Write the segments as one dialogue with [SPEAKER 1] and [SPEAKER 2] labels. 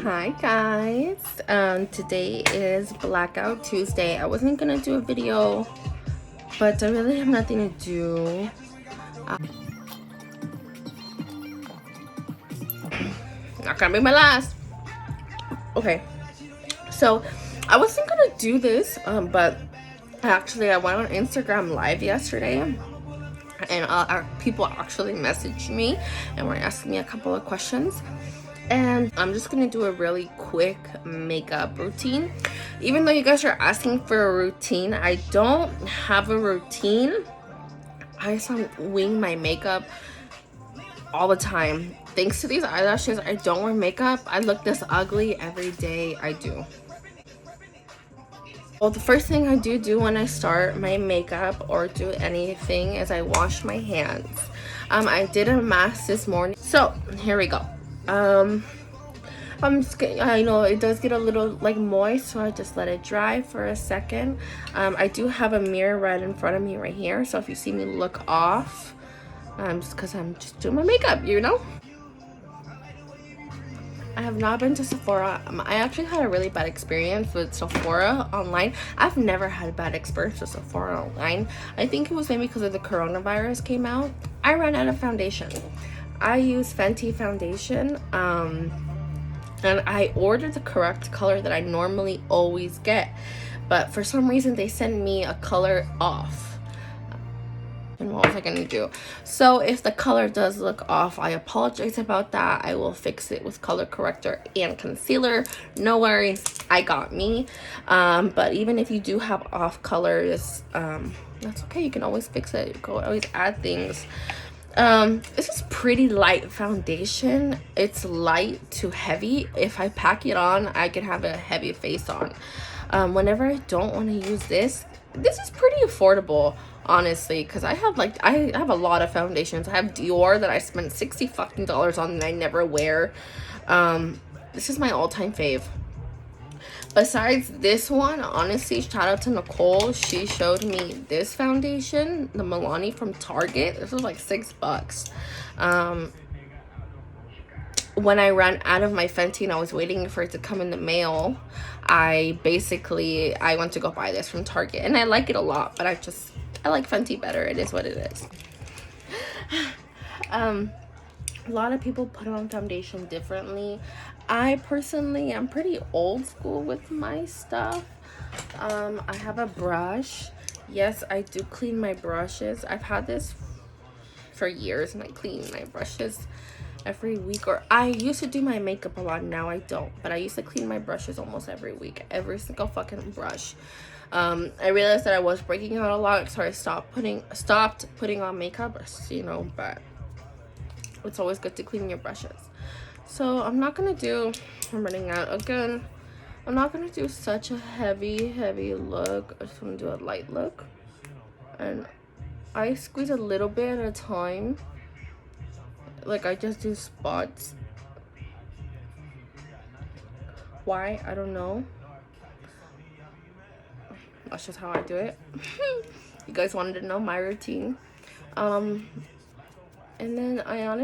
[SPEAKER 1] Hi guys, today is Blackout Tuesday. I wasn't gonna do a video, but I really have nothing to do. Not gonna be my last. Okay, so I wasn't gonna do this, but actually I went on Instagram live yesterday, and people actually messaged me and were asking me a couple of questions. And I'm just gonna do a really quick makeup routine. Even though you guys are asking for a routine, I don't have a routine. I just wing my makeup all the time. Thanks to these eyelashes, I don't wear makeup. I look this ugly every day I do. Well, the first thing I do when I start my makeup or do anything is I wash my hands. I did a mask this morning, so here we go. I know it does get a little like moist, so I just let it dry for a second. I do have a mirror right in front of me right here, so if you see me look off, just because I'm just doing my makeup, you know. I have not been to Sephora. I actually had a really bad experience with Sephora online. I've never had a bad experience with Sephora online. I think it was maybe because of the coronavirus came out. I ran out of foundation. I use Fenty foundation, and I ordered the correct color that I normally always get, but for some reason they sent me a color off. And what was I gonna do? So if the color does look off, I apologize about that. I will fix it with color corrector and concealer. No worries, I got me. But even if you do have off colors, that's okay. You can always fix it. You can always add things. This is pretty light foundation. It's light to heavy. If I pack it on, I can have a heavy face on. Whenever I don't want to use this is pretty affordable, honestly, because I have a lot of foundations. I have Dior that I spent $60 fucking on and I never wear. This is my all-time fave. Besides this one, honestly, shout out to Nicole. She showed me this foundation, the Milani from Target. This was like $6. When I ran out of my Fenty and I was waiting for it to come in the mail, I went to go buy this from Target, and I like it a lot, but I like Fenty better. It is what it is. A lot of people put on foundation differently. I personally am pretty old school with my stuff. I have a brush. Yes, I do clean my brushes. I've had this for years, and I clean my brushes every week. Or I used to do my makeup a lot, now I don't, but I used to clean my brushes almost every week, every single fucking brush. I realized that I was breaking out a lot, so I stopped putting on makeup, you know, but it's always good to clean your brushes. So I'm running out again. I'm not gonna do such a heavy look. I just want to do a light look, and I squeeze a little bit at a time. Like, I just do spots. Why? I don't know. That's just how I do it. You guys wanted to know my routine. And then I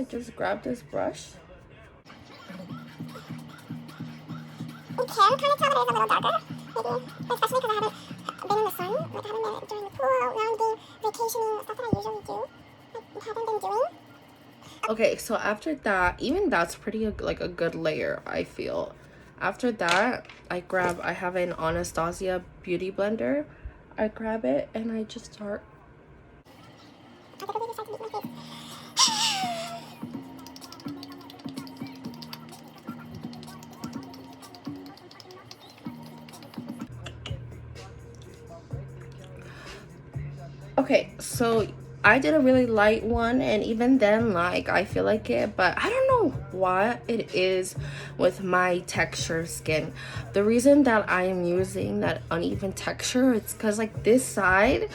[SPEAKER 1] just grab this brush. You can kind of tell that it's a little darker, maybe, especially because I haven't been in the sun, like I haven't been during the pool, rounding, vacationing, stuff that I usually do. I haven't been doing. Okay, so after that, even that's pretty like a good layer, I feel. After that, I have an Anastasia beauty blender. I grab it and I just start. Okay, so I did a really light one, and even then, like, I feel like it, but I don't know what it is with my texture skin. The reason that I am using that uneven texture, it's because, like, this side,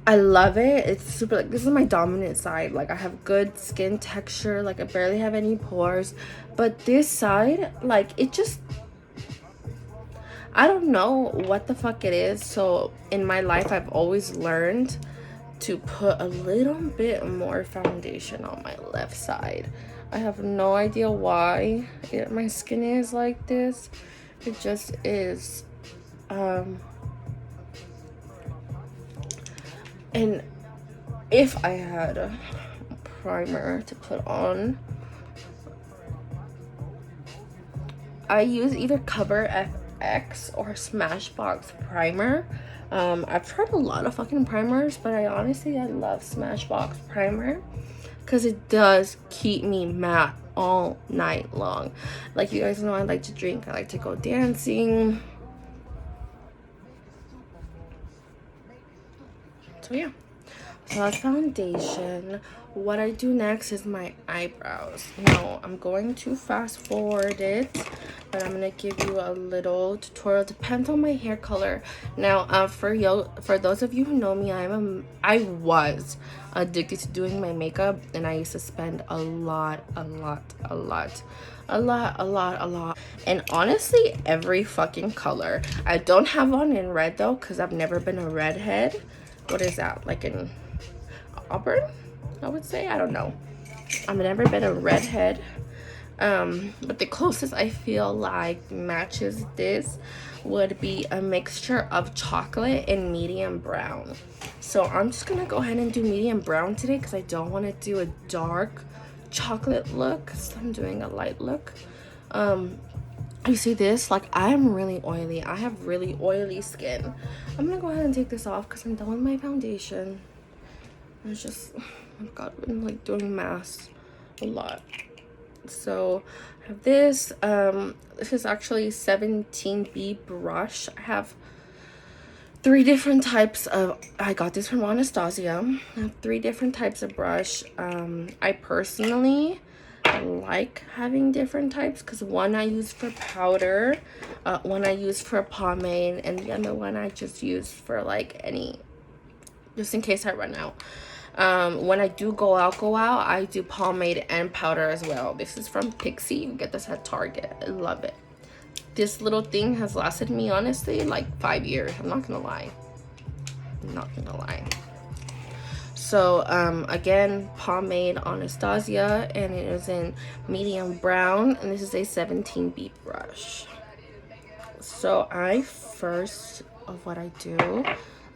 [SPEAKER 1] I love it. It's super, like, this is my dominant side. Like, I have good skin texture, like, I barely have any pores, but this side, like, it just, I don't know what the fuck it is. So in my life, I've always learned to put a little bit more foundation on my left side. I have no idea why my skin is like this. It just is. And if I had a primer to put on, I use either Cover FX or Smashbox primer. I've tried a lot of fucking primers, but I love Smashbox primer because it does keep me matte all night long. Like, you guys know, I like to drink, I like to go dancing. So yeah, so that's foundation. What I do next is my eyebrows. Now, I'm going to fast forward it, but I'm gonna give you a little tutorial. Depends on my hair color. Now, for those of you who know me, I was addicted to doing my makeup, and I used to spend a lot. And honestly, every fucking color. I don't have one in red though, because I've never been a redhead. What is that, like an auburn, I would say? I don't know. I've never been a redhead. But the closest I feel like matches this would be a mixture of chocolate and medium brown. So I'm just gonna go ahead and do medium brown today because I don't want to do a dark chocolate look, so I'm doing a light look. You see this? Like, I'm really oily. I have really oily skin. I'm gonna go ahead and take this off because I'm done with my foundation. It's just, oh my god, I've been like doing masks a lot. So I have this. This is actually 17B brush. I have 3 different types of, I got this from Anastasia. I have 3 different types of brush. I personally like having different types because one I use for powder, one I use for pomade, and the other one I just use for like just in case I run out. When I do go out, I do pomade and powder as well. This is from Pixi. You get this at Target. I love it. This little thing has lasted me, honestly, like 5 years. I'm not gonna lie. So again, pomade Anastasia, and it is in medium brown, and this is a 17B brush. So what I do,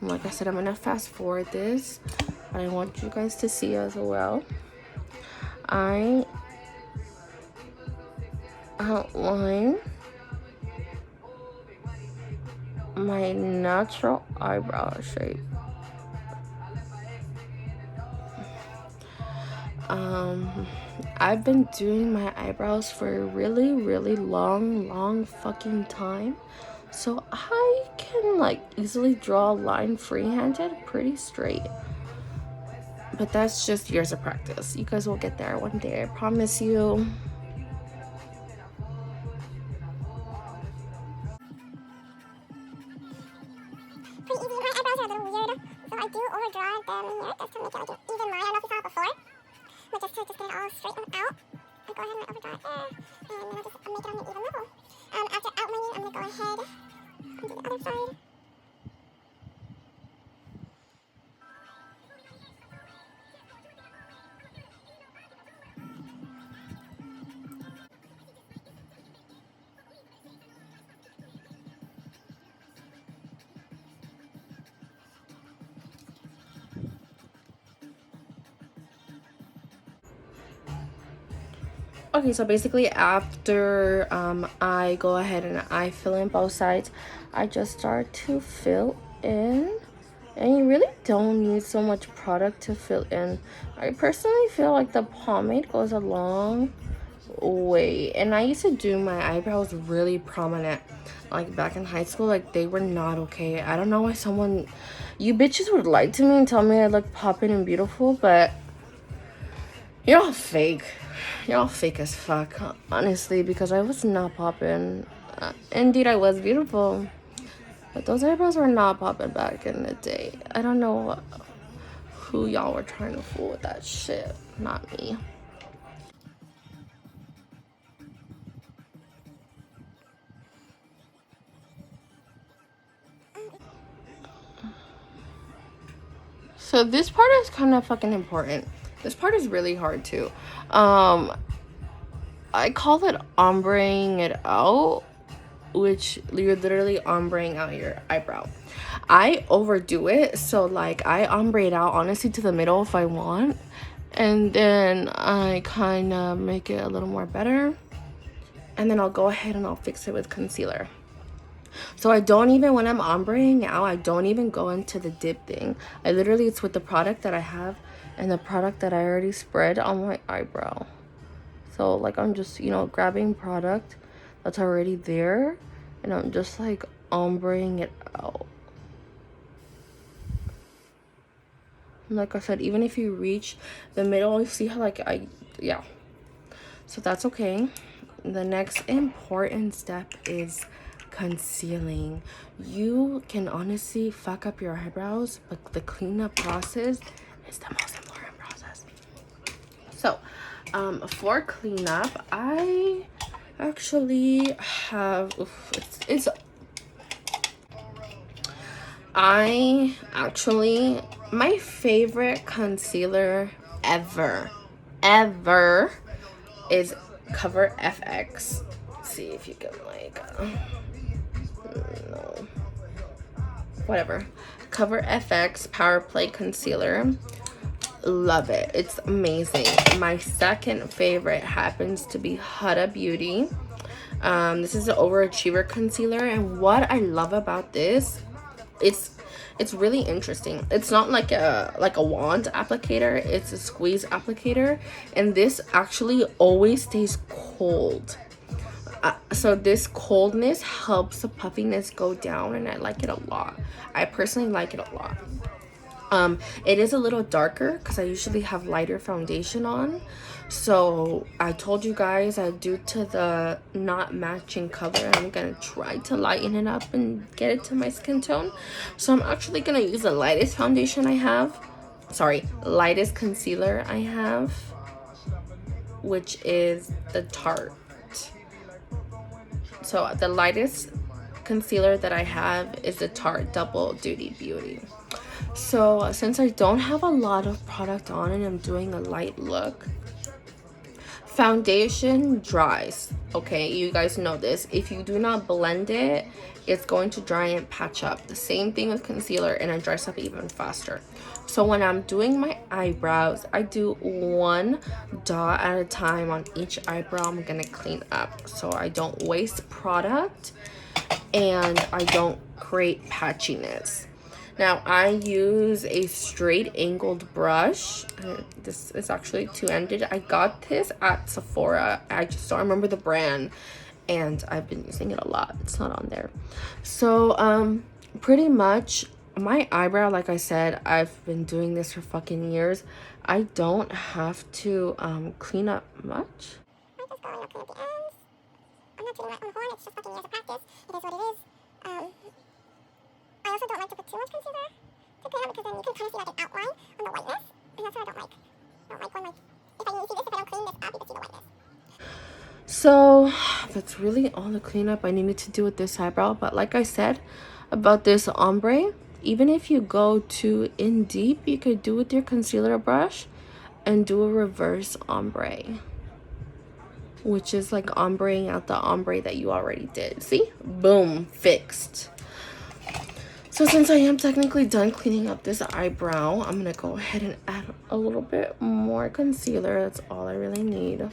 [SPEAKER 1] like I said, I'm gonna fast forward this, but I want you guys to see as well. I outline my natural eyebrow shape. I've been doing my eyebrows for a really long fucking time, so I can like easily draw a line freehanded pretty straight. But that's just years of practice. You guys will get there one day, I promise you.
[SPEAKER 2] Pretty easy. My eyebrows are a little weird, so I do overdraw them here just to make it like an even line. I don't know if you saw it before, but just to get it all straightened out, I go ahead and I overdraw it there, and then I'll just make it on an even level. After outlining, I'm gonna go ahead and do the other side.
[SPEAKER 1] Okay, so basically after I go ahead and I fill in both sides, I just start to fill in, and you really don't need so much product to fill in. I personally feel like the pomade goes a long way, and I used to do my eyebrows really prominent, like back in high school. Like, they were not okay. I don't know why you bitches would lie to me and tell me I look poppin' and beautiful, but you're all fake. You're all fake as fuck, honestly, because I was not popping. Indeed, I was beautiful, but those eyebrows were not popping back in the day. I don't know who y'all were trying to fool with that shit. Not me. So this part is kind of fucking important. This part is really hard too. I call it ombreing it out, which you're literally ombreing out your eyebrow. I overdo it, so like I ombre it out honestly to the middle if I want, and then I kind of make it a little more better, and then I'll go ahead and I'll fix it with concealer. So I don't even, when I'm ombreing out, I don't even go into the dip thing. I literally, it's with the product that I have and the product that I already spread on my eyebrow. So like I'm just, you know, grabbing product that's already there and I'm just like ombreing it out. Like I said, even if you reach the middle, you see how like yeah. So that's okay. The next important step is concealing. You can honestly fuck up your eyebrows, but the cleanup process is the most important process. So for cleanup, I actually have my favorite concealer ever is Cover FX. Let's see if you can like no, whatever. Cover FX Power Play Concealer. Love it. It's amazing. My second favorite happens to be Huda Beauty. This is the Overachiever concealer, and what I love about this, it's really interesting. It's not like a wand applicator, it's a squeeze applicator, and this actually always stays cold. So this coldness helps the puffiness go down, and I like it a lot. I personally like it a lot. It is a little darker because I usually have lighter foundation on. So I told you guys that due to the not matching color, I'm gonna try to lighten it up and get it to my skin tone. So I'm actually gonna use the lightest foundation I have. Sorry, lightest concealer I have, which is the Tarte. So the lightest concealer that I have is the Tarte Double Duty Beauty. So since I don't have a lot of product on and I'm doing a light look, foundation dries. Okay, you guys know this. If you do not blend it, it's going to dry and patch up. The same thing with concealer, and it dries up even faster. So when I'm doing my eyebrows, I do one dot at a time on each eyebrow. I'm gonna clean up so I don't waste product and I don't create patchiness. Now I use a straight angled brush. This is actually two-ended. I got this at Sephora. I just don't remember the brand, and I've been using it a lot. It's not on there. So pretty much my eyebrow, like I said, I've been doing this for fucking years. I don't have to clean up much.
[SPEAKER 2] I'm just going up at the ends. I'm not doing that on the horn, it's just fucking years of practice. It is what it is. I also don't like to put too much concealer to clean up because then you can kind of see like an outline on the whiteness, and that's what I don't like. I don't like when like, if I see this, if I don't clean this up, you can see the whiteness.
[SPEAKER 1] So that's really all the cleanup I needed to do with this eyebrow. But like I said about this ombre, even if you go too in deep, you could do with your concealer brush and do a reverse ombre, which is like ombreing out the ombre that you already did. See? Boom, fixed. So since I am technically done cleaning up this eyebrow, I'm gonna go ahead and add a little bit more concealer. That's all I really need.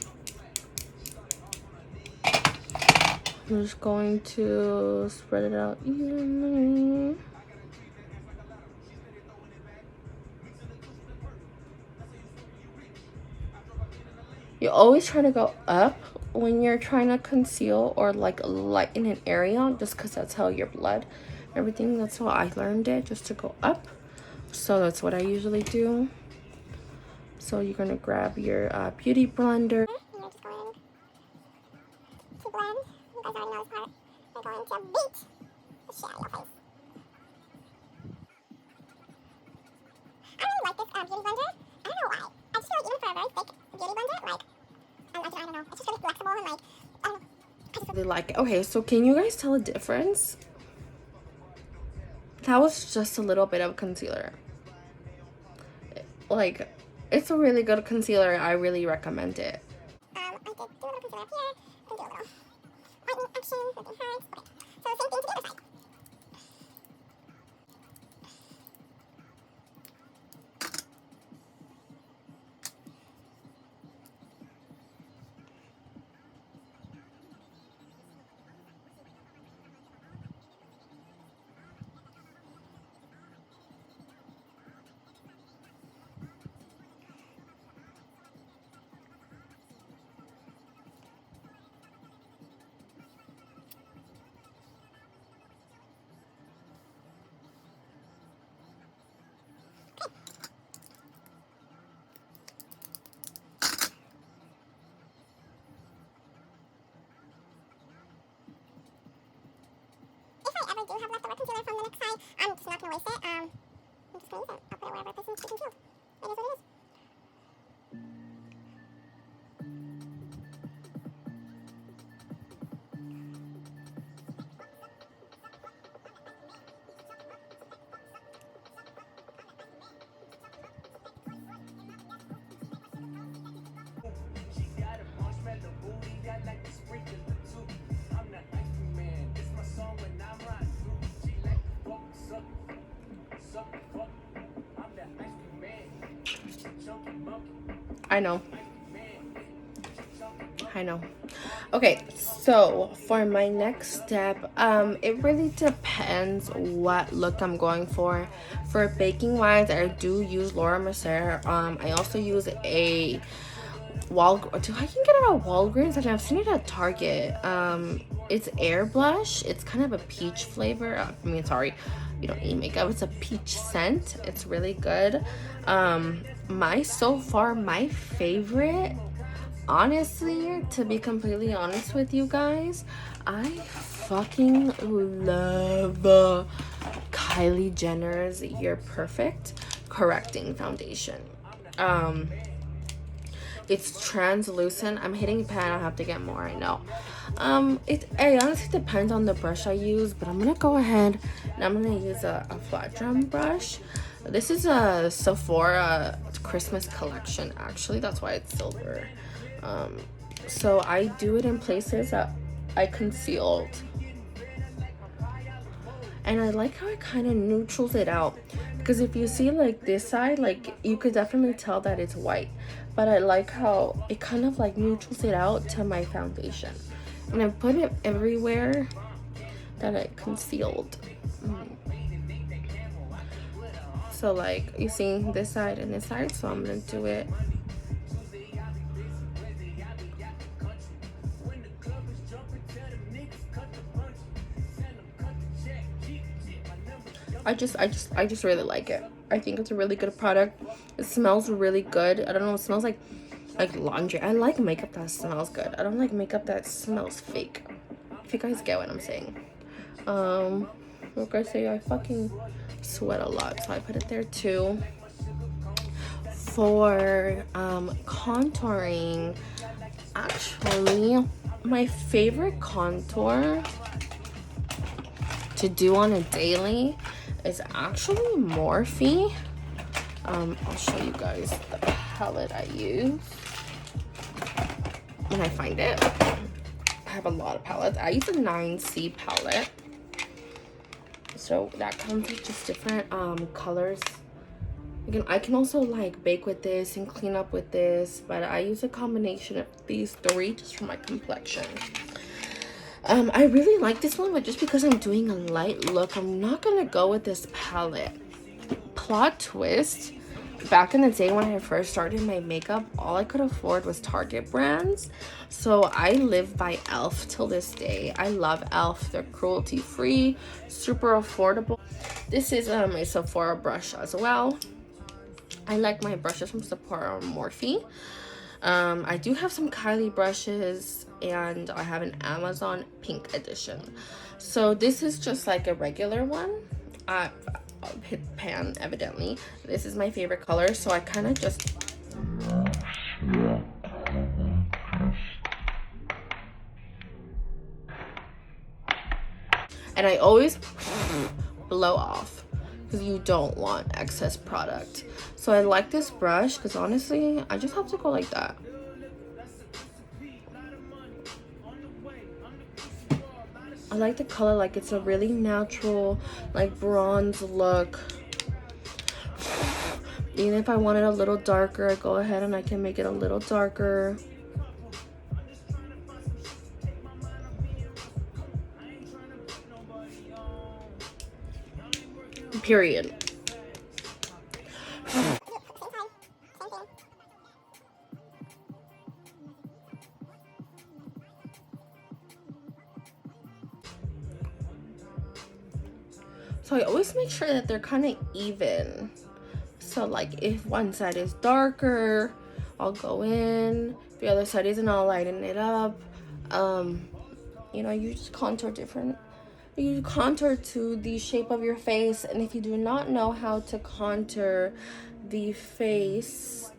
[SPEAKER 1] I'm just going to spread it out evenly. You always try to go up when you're trying to conceal or like lighten an area, just because that's how your blood, everything, that's how I learned it, just to go up. So that's what I usually do. So you're gonna grab your beauty blender.
[SPEAKER 2] You're just going to blend. You guys already know this part. You're going to beat the shit out of your face. I really like this beauty blender. I don't know why. I just feel like even for a very thick beauty blender, like, I don't know. It's just really flexible and like, I don't know. I just
[SPEAKER 1] Really like it. Okay, so can you guys tell a difference? That was just a little bit of concealer. Like, it's a really good concealer. I really recommend it.
[SPEAKER 2] I did do a little concealer up here. do have leftover concealer from the NYX side. I'm just not gonna waste it. I'm just gonna use it. I'll put it wherever this is concealed. It is what it is.
[SPEAKER 1] I know. Okay, so for my next step, it really depends what look I'm going for. For baking wise, I do use Laura Mercier. I also use a I can get it at Walgreens, and I've seen it at Target. It's Air Blush. It's kind of a peach flavor. I mean, sorry, you don't eat makeup. It's a peach scent. It's really good. My favorite, honestly, to be completely honest with you guys, I fucking love Kylie Jenner's You're Perfect correcting foundation. It's translucent. I'm hitting pan. I'll have to get more, I know. It honestly depends on the brush I use, but I'm gonna go ahead and I'm gonna use a flat drum brush. This is a Sephora Christmas collection, actually. That's why it's silver. So I do it in places that I concealed. And I like how it kind of neutrals it out. Because if you see like this side, like you could definitely tell that it's white. But I like how it kind of like neutrals it out to my foundation. And I put it everywhere that I concealed. So like you see this side and this side, so I'm gonna do it. I just really like it. I think it's a really good product. It smells really good. I don't know, it smells like laundry. I like makeup that smells good. I don't like makeup that smells fake. If you guys get what I'm saying. Like I say, I fucking sweat a lot, so I put it there too. For contouring, actually, my favorite contour to do on a daily is actually Morphe. I'll show you guys the palette I use when I find it. I have a lot of palettes. I use a 9C palette, so that comes with just different colors. Again, I can also like bake with this and clean up with this, but I use a combination of these three just for my complexion. I really like this one, but just because I'm doing a light look, I'm not gonna go with this palette. Plot twist, back in the day when I first started my makeup, all I could afford was Target brands. So I live by e.l.f. till this day. I love e.l.f. They're cruelty free, super affordable. This is my Sephora brush as well. I like my brushes from Sephora or Morphe. I do have some Kylie brushes, and I have an Amazon pink edition. So this is just like a regular one. I'll hit pan, evidently. This is my favorite color, so I kind of just and I always blow off because you don't want excess product. So I like this brush because honestly, I just have to go like that. I like the color, like it's a really natural, like bronze look. Even if I want it a little darker, I go ahead and I can make it a little darker. Period. So I always make sure that they're kind of even. So like if one side is darker, I'll go in. If the other side isn't, I'll lighten it up. You know, you just contour different. you contour to the shape of your face. And if you do not know how to contour the face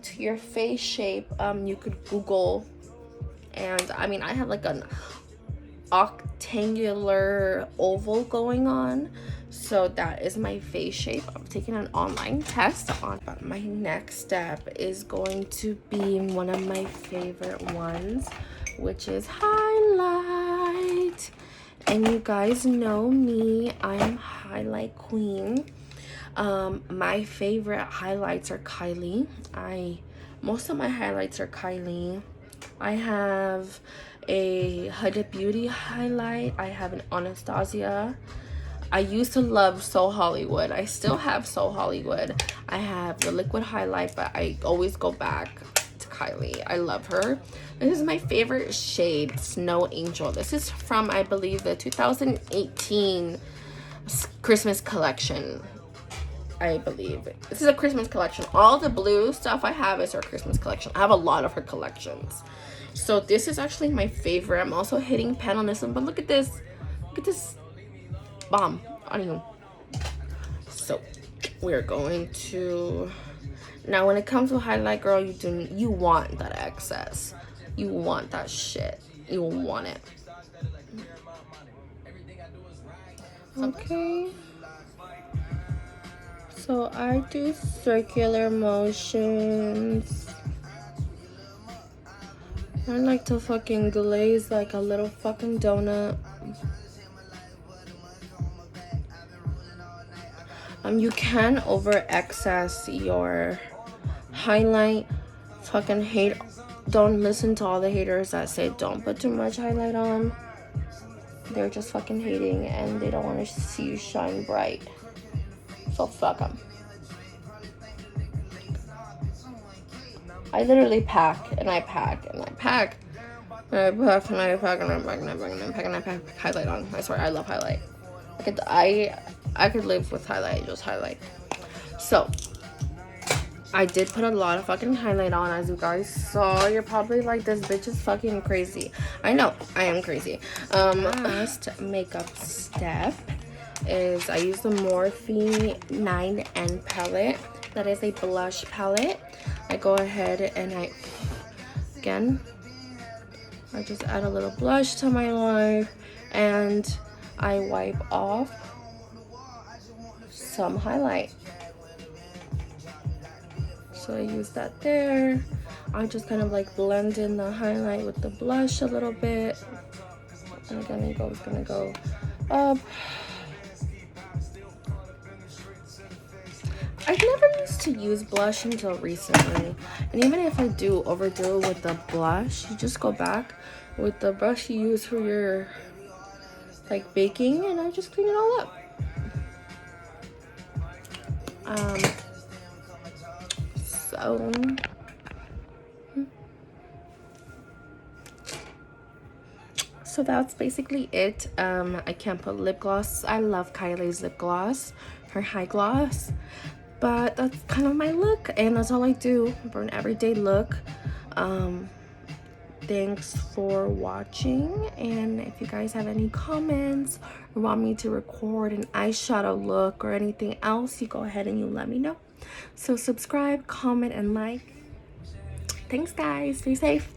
[SPEAKER 1] to your face shape, you could Google. And I mean, I have like an octangular oval going on, so that is my face shape. I'm taking an online test on. But my next step is going to be one of my favorite ones, which is highlight. And you guys know me, I'm highlight queen. My favorite highlights are Kylie. Most of my highlights are Kylie. I have a Huda Beauty highlight. I have an Anastasia. I used to love So Hollywood. I still have So Hollywood. I have the liquid highlight, but I always go back to Kylie. I love her. This is my favorite shade, Snow Angel. This is from, I believe, the 2018 Christmas collection. I believe this is a Christmas collection. All the blue stuff I have is her Christmas collection. I have a lot of her collections. So this is actually my favorite. I'm also hitting pen on this one, but look at this. Look at this bomb on you. So we're going to, now when it comes to highlight, girl, you want that excess. You want that shit. You want it. Okay. So I do circular motions. I like to fucking glaze like a little fucking donut. You can over excess your highlight. Fucking hate. Don't listen to all the haters that say don't put too much highlight on. They're just fucking hating and they don't want to see you shine bright. So fuck them. I literally pack and I pack and I pack and I pack and I pack and I pack and I pack and I pack and I pack highlight on. I swear I love highlight. I could live with highlight, just highlight. So I did put a lot of fucking highlight on, as you guys saw. You're probably like, this bitch is fucking crazy. I know, I am crazy. Last makeup step is I use the Morphe 9N palette. That is a blush palette. I go ahead and I just add a little blush to my life and I wipe off some highlight. So I use that there. I just kind of like blend in the highlight with the blush a little bit. And again, it's gonna go up. I never used to use blush until recently. And even if I do overdo it with the blush, you just go back with the brush you use for your like baking and I just clean it all up. So that's basically it. I can't put lip gloss. I love Kylie's lip gloss, her high gloss, but that's kind of my look and that's all I do for an everyday look. Thanks for watching, and if you guys have any comments or want me to record an eyeshadow look or anything else, you go ahead and you let me know. So subscribe, comment, and like. Thanks guys, stay safe.